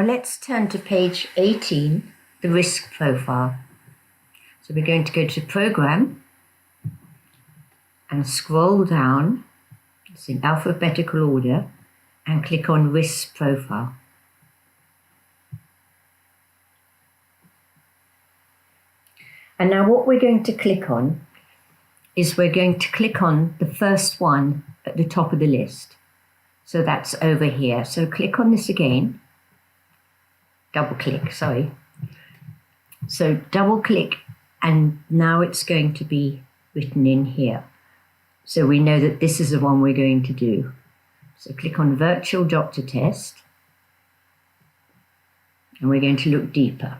Now let's turn to page 18, the risk profile. So we're going to go to Program and scroll down, it's in alphabetical order, and click on Risk Profile. And now what we're going to click on is we're going to click on the first one at the top of the list. So that's over here. So click on this again. Double click, sorry. So double click, and now it's going to be written in here. So we know that this is the one we're going to do. So click on Virtual Doctor Test, and we're going to look deeper.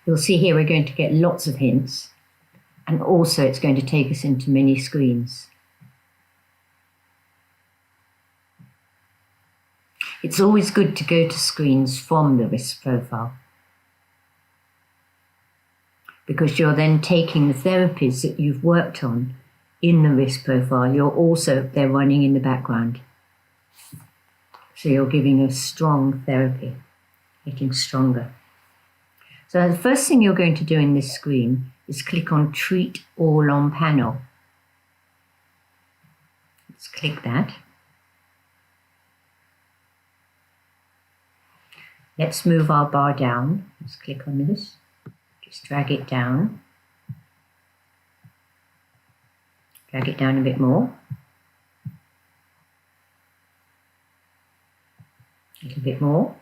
You'll see here we're going to get lots of hints, and also it's going to take us into many screens. It's always good to go to screens from the risk profile, because you're then taking the therapies that you've worked on in the risk profile. They're running in the background. So you're giving a strong therapy, getting stronger. So the first thing you're going to do in this screen is click on Treat All on Panel. Let's click that. Let's move our bar down. Let's click on this. Just drag it down. Drag it down a bit more. A little bit more.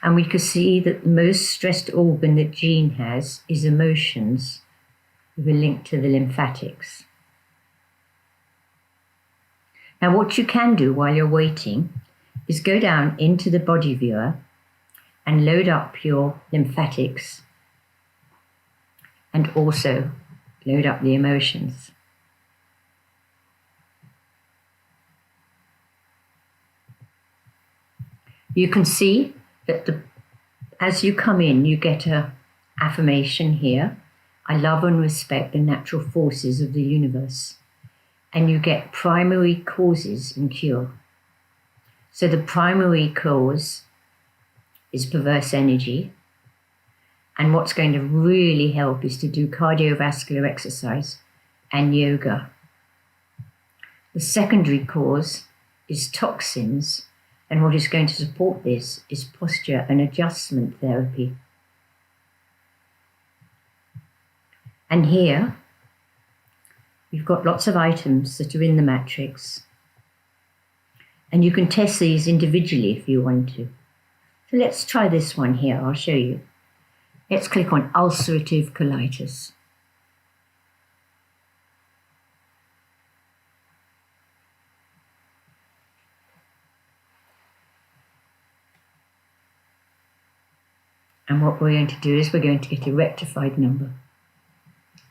And we could see that the most stressed organ that Jean has is emotions, with a link to the lymphatics. Now what you can do while you're waiting is go down into the body viewer and load up your lymphatics, and also load up the emotions. You can see that as you come in, you get an affirmation here. I love and respect the natural forces of the universe. And you get primary causes and cure. So the primary cause is perverse energy. And what's going to really help is to do cardiovascular exercise and yoga. The secondary cause is toxins. And what is going to support this is posture and adjustment therapy. And here, you've got lots of items that are in the matrix. And you can test these individually if you want to. So let's try this one here, I'll show you. Let's click on ulcerative colitis. And what we're going to do is we're going to get a rectified number,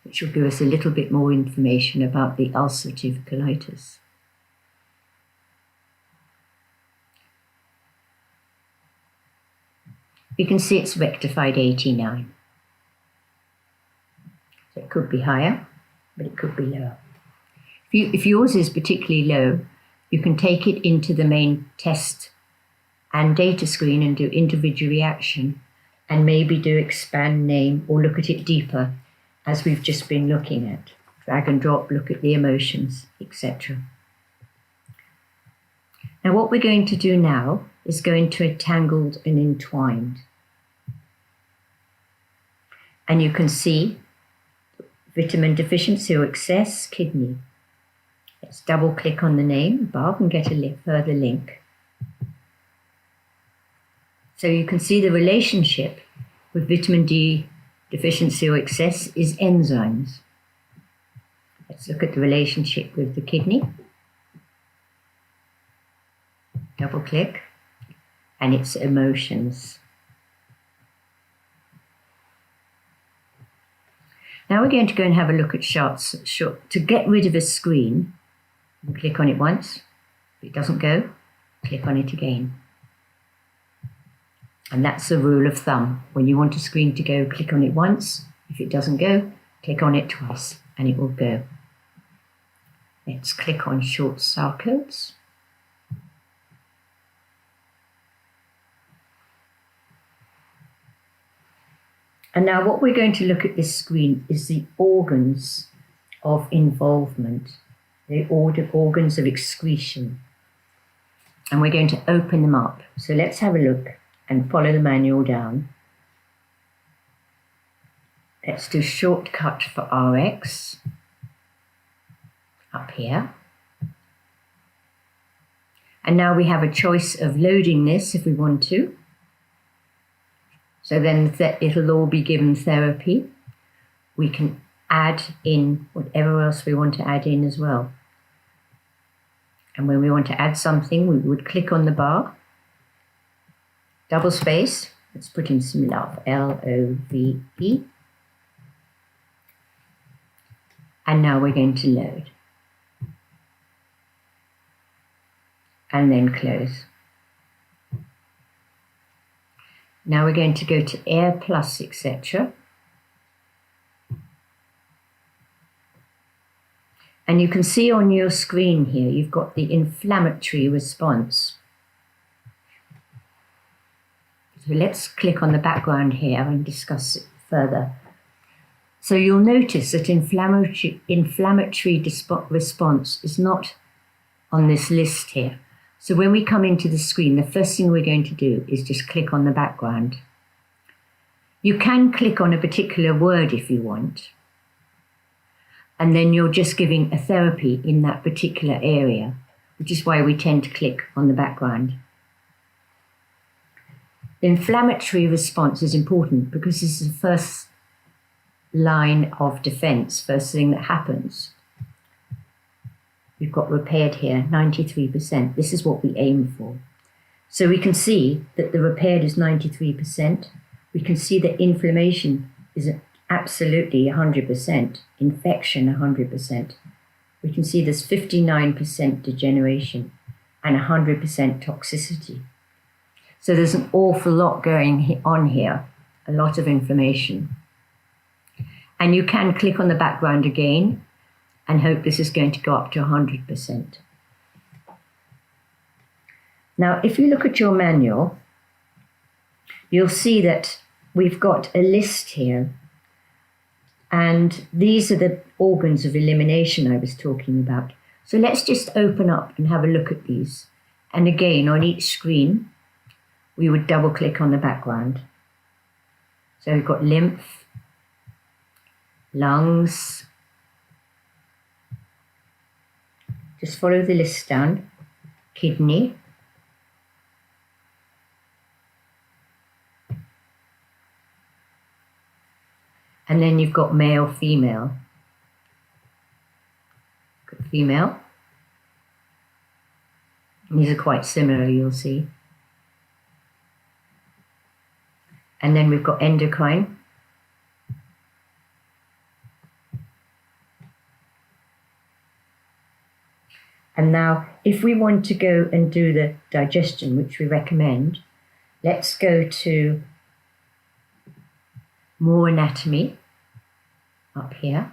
which will give us a little bit more information about the ulcerative colitis. You can see it's rectified 89. So it could be higher, but it could be lower. If yours is particularly low, you can take it into the main test and data screen and do individual reaction, and maybe do expand name or look at it deeper, as we've just been looking at. Drag and drop, look at the emotions, etc. Now what we're going to do now is go into Entangled and Entwined. And you can see vitamin deficiency or excess, kidney. Let's double click on the name above and get a further link. So you can see the relationship with vitamin D deficiency or excess is enzymes. Let's look at the relationship with the kidney. Double click, and it's emotions. Now we're going to go and have a look at shots. To get rid of a screen, you click on it once. If it doesn't go, click on it again. And that's the rule of thumb. When you want a screen to go, click on it once. If it doesn't go, click on it twice and it will go. Let's click on short Sarcodes. And now what we're going to look at this screen is the organs of involvement, the organs of excretion. And we're going to open them up. So let's have a look and follow the manual down. Let's do shortcut for RX up here. And now we have a choice of loading this if we want to. So then it'll all be given therapy. We can add in whatever else we want to add in as well. And when we want to add something, we would click on the bar, double space, let's put in some love, L-O-V-E. And now we're going to load. And then close. Now we're going to go to Air Plus, etc. And you can see on your screen here, you've got the inflammatory response. So let's click on the background here and discuss it further. So you'll notice that inflammatory response is not on this list here. So when we come into the screen, the first thing we're going to do is just click on the background. You can click on a particular word if you want, and then you're just giving a therapy in that particular area, which is why we tend to click on the background. The inflammatory response is important because this is the first line of defense, first thing that happens. We've got repaired here, 93%. This is what we aim for. So we can see that the repaired is 93%. We can see that inflammation is absolutely 100%, infection 100%. We can see there's 59% degeneration and 100% toxicity. So there's an awful lot going on here, a lot of information. And you can click on the background again and hope this is going to go up to 100%. Now, if you look at your manual, you'll see that we've got a list here. And these are the organs of elimination I was talking about. So let's just open up and have a look at these. And again, on each screen, we would double click on the background. So we've got lymph, lungs. Just follow the list down. Kidney. And then you've got male, female. Got female. And these are quite similar, you'll see. And then we've got endocrine. And now, if we want to go and do the digestion, which we recommend, let's go to more anatomy up here.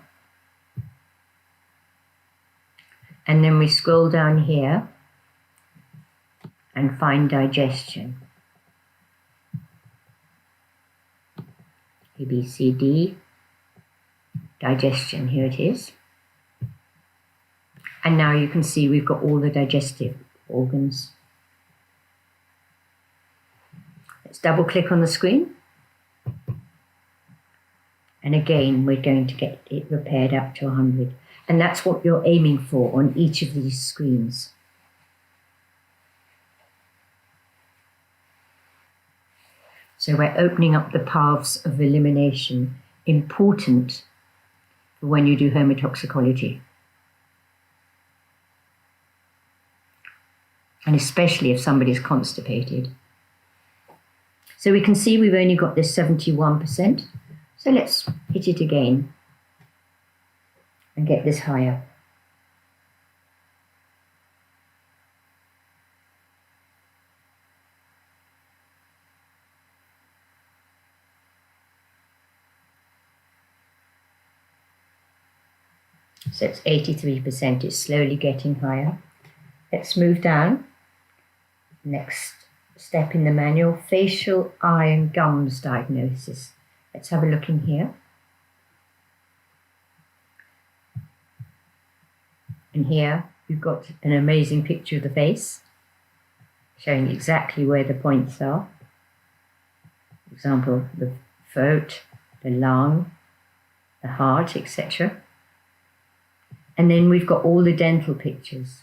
And then we scroll down here and find digestion. A, B, C, D, digestion, here it is. And now you can see we've got all the digestive organs. Let's double click on the screen. And again, we're going to get it repaired up to 100. And that's what you're aiming for on each of these screens. So we're opening up the paths of elimination, important for when you do homotoxicology. And especially if somebody's constipated. So we can see we've only got this 71%. So let's hit it again. and get this higher. So it's 83%, it's slowly getting higher. Let's move down. Next step in the manual, facial, eye and gums diagnosis. Let's have a look in here. And here you've got an amazing picture of the face, showing exactly where the points are. For example, the throat, the lung, the heart, etc. And then we've got all the dental pictures.